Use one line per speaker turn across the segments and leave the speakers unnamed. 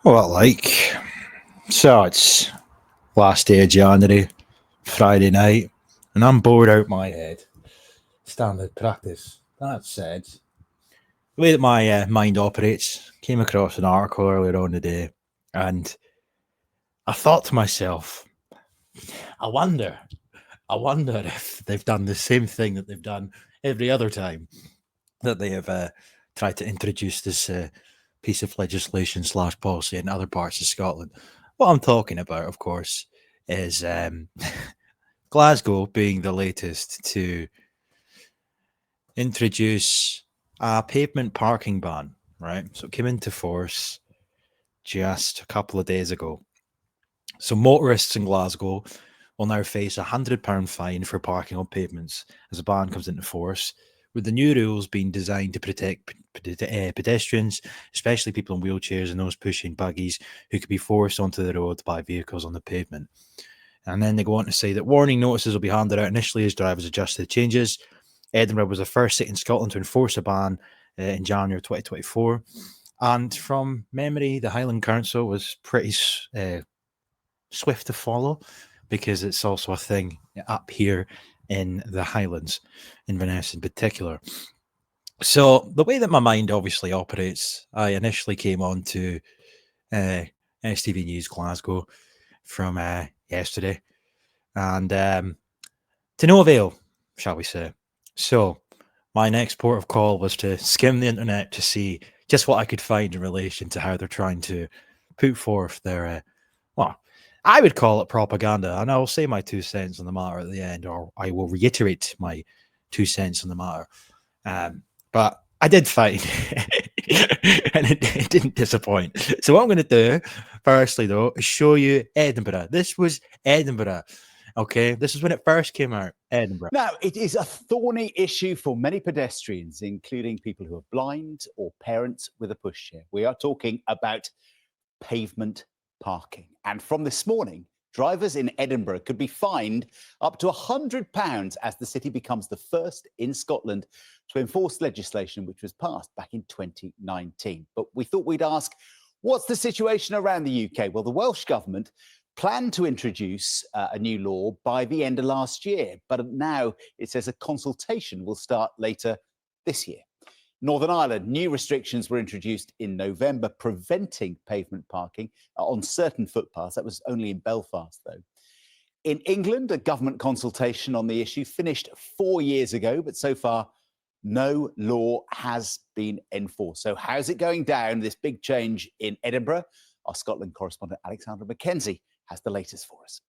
Well, so it's last day of January, Friday night, and I'm bored out my head. Standard practice. That said, the way that my mind operates, came across an article earlier on today, and I thought to myself, I wonder, I wonder if they've done the same thing that they've done every other time that they have tried to introduce this piece of legislation slash policy in other parts of Scotland. What I'm talking about, of course, is Glasgow being the latest to introduce a pavement parking ban, right? So it came into force just a couple of days ago. So motorists in Glasgow will now face a £100 fine for parking on pavements as the ban comes into force, with the new rules being designed to protect pedestrians, especially people in wheelchairs and those pushing buggies who could be forced onto the road by vehicles on the pavement. And then they go on to say that warning notices will be handed out initially as drivers adjust to the changes. Edinburgh was the first city in Scotland to enforce a ban in January 2024. And from memory, the Highland Council was pretty swift to follow, because it's also a thing up here in the Highlands, in Inverness in particular. So the way that my mind obviously operates, I initially came on to STV News Glasgow from yesterday, and to no avail, shall we say. So my next port of call was to skim the internet to see just what I could find in relation to how they're trying to put forth their, well, I would call it propaganda, and I will say my 2 cents on the matter at the end, or I will reiterate my 2 cents on the matter. But I did find, and it didn't disappoint. So what I'm going to do, firstly, though, is show you Edinburgh. This was Edinburgh. Okay, this is when it first came out, Edinburgh.
Now, it is a thorny issue for many pedestrians, including people who are blind or parents with a pushchair. We are talking about pavement parking. And from this morning, drivers in Edinburgh could be fined up to £100 as the city becomes the first in Scotland to enforce legislation which was passed back in 2019. But we thought we'd ask, what's the situation around the UK? Well, the Welsh Government planned to introduce a new law by the end of last year, but now it says a consultation will start later this year. Northern Ireland, new restrictions were introduced in November preventing pavement parking on certain footpaths. That was only in Belfast, though. In England, a government consultation on the issue finished 4 years ago, but so far no law has been enforced. So how's it going down, this big change in Edinburgh? Our Scotland correspondent Alexandra Mackenzie has the latest for us.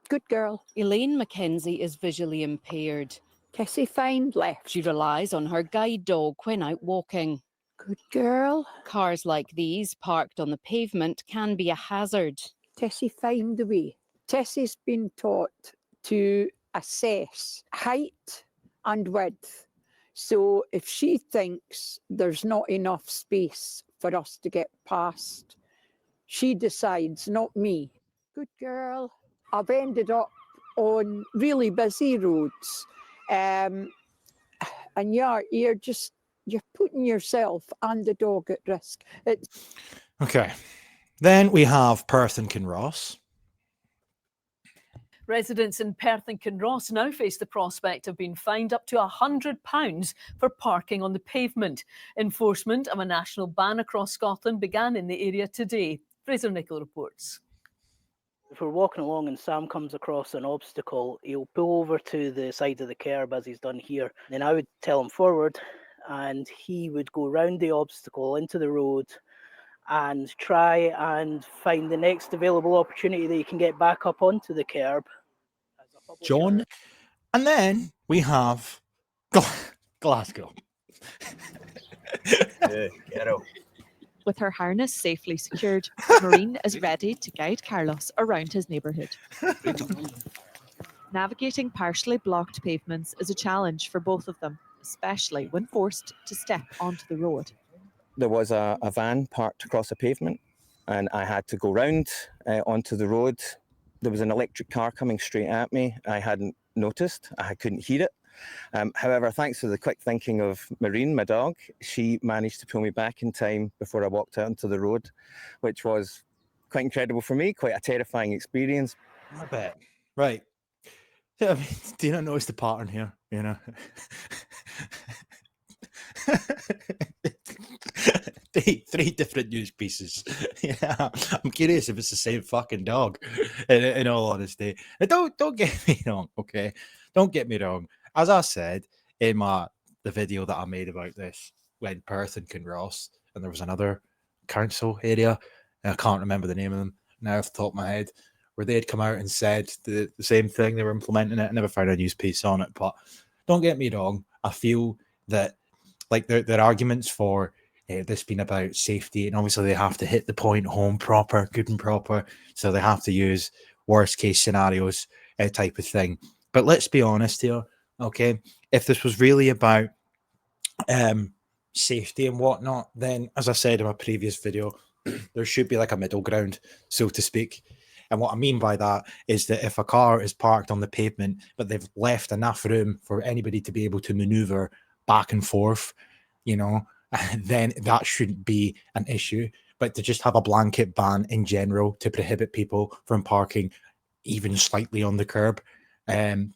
Good girl. Elaine Mackenzie is visually impaired.
Tessie fined left.
She relies on her guide dog when out walking.
Good girl.
Cars like these, parked on the pavement, can be a hazard.
Tessie find the way. Tessie's been taught to assess height and width. So if she thinks there's not enough space for us to get past, she decides, not me. Good girl. I've ended up on really busy roads. And you're putting yourself and the dog at risk.
Okay. Then we have Perth and Kinross.
Residents in Perth and Kinross now face the prospect of being fined up to £100 for parking on the pavement. Enforcement of a national ban across Scotland began in the area today. Fraser Nicholl reports.
If we're walking along and Sam comes across an obstacle, he'll pull over to the side of the curb as he's done here. Then I would tell him forward and he would go round the obstacle into the road and try and find the next available opportunity that he can get back up onto the curb.
John. And then we have Glasgow.
Ghetto.
With her harness safely secured, Maureen is ready to guide Carlos around his neighbourhood. Navigating partially blocked pavements is a challenge for both of them, especially when forced to step onto the road.
There was a van parked across a pavement and I had to go round onto the road. There was an electric car coming straight at me. I hadn't noticed. I couldn't hear it. However, thanks to the quick thinking of Maureen, my dog, she managed to pull me back in time before I walked out onto the road, which was quite incredible for me, quite a terrifying experience.
I bet. Right. Yeah, I mean, do you not notice the pattern here? You know, three different news pieces. Yeah, I'm curious if it's the same fucking dog. In all honesty, and don't get me wrong, okay? Don't get me wrong. As I said in the video that I made about this, when Perth and Kinross, and there was another council area, and I can't remember the name of them now off the top of my head, where they had come out and said the same thing. They were implementing it. I never found a news piece on it, but don't get me wrong. I feel that like their arguments for this being about safety, and obviously they have to hit the point home proper, good and proper, so they have to use worst case scenarios type of thing. But let's be honest here, okay? If this was really about safety and whatnot, then as I said in my previous video, there should be like a middle ground, so to speak. And what I mean by that is that if a car is parked on the pavement, but they've left enough room for anybody to be able to maneuver back and forth, you know, then that shouldn't be an issue. But to just have a blanket ban in general to prohibit people from parking even slightly on the curb, and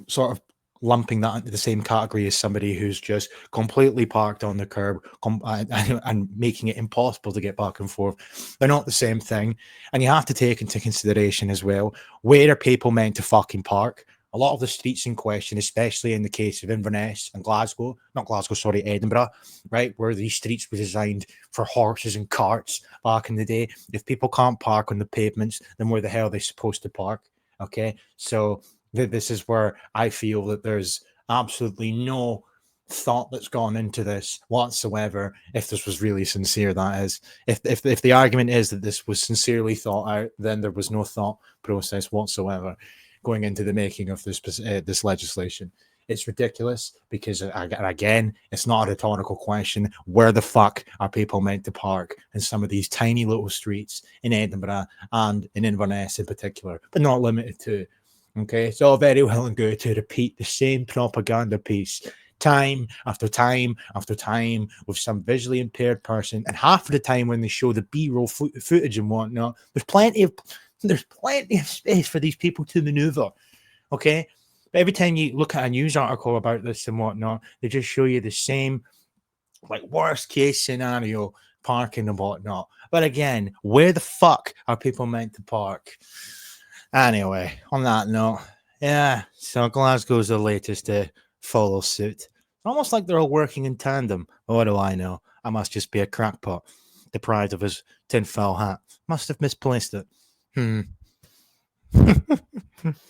sort of lumping that into the same category as somebody who's just completely parked on the curb and making it impossible to get back and forth. They're not the same thing. And you have to take into consideration as well, where are people meant to fucking park? A lot of the streets in question, especially in the case of Inverness and Edinburgh, right, where these streets were designed for horses and carts back in the day. If people can't park on the pavements, then where the hell are they supposed to park? Okay, so this is where I feel that there's absolutely no thought that's gone into this whatsoever. If this was really sincere, that is. If the argument is that this was sincerely thought out, then there was no thought process whatsoever going into the making of this legislation. It's ridiculous because, again, it's not a rhetorical question. Where the fuck are people meant to park in some of these tiny little streets in Edinburgh and in Inverness in particular, but not limited to? Okay, it's all very well and good to repeat the same propaganda piece time after time after time with some visually impaired person, and half of the time when they show the B-roll footage and whatnot, there's plenty of space for these people to maneuver. Okay, but every time you look at a news article about this and whatnot, they just show you the same like worst case scenario parking and whatnot. But again, where the fuck are people meant to park? Anyway, on that note, yeah, so Glasgow's the latest to follow suit. Almost like they're all working in tandem. What do I know? I must just be a crackpot, deprived of his tinfoil hat. Must have misplaced it.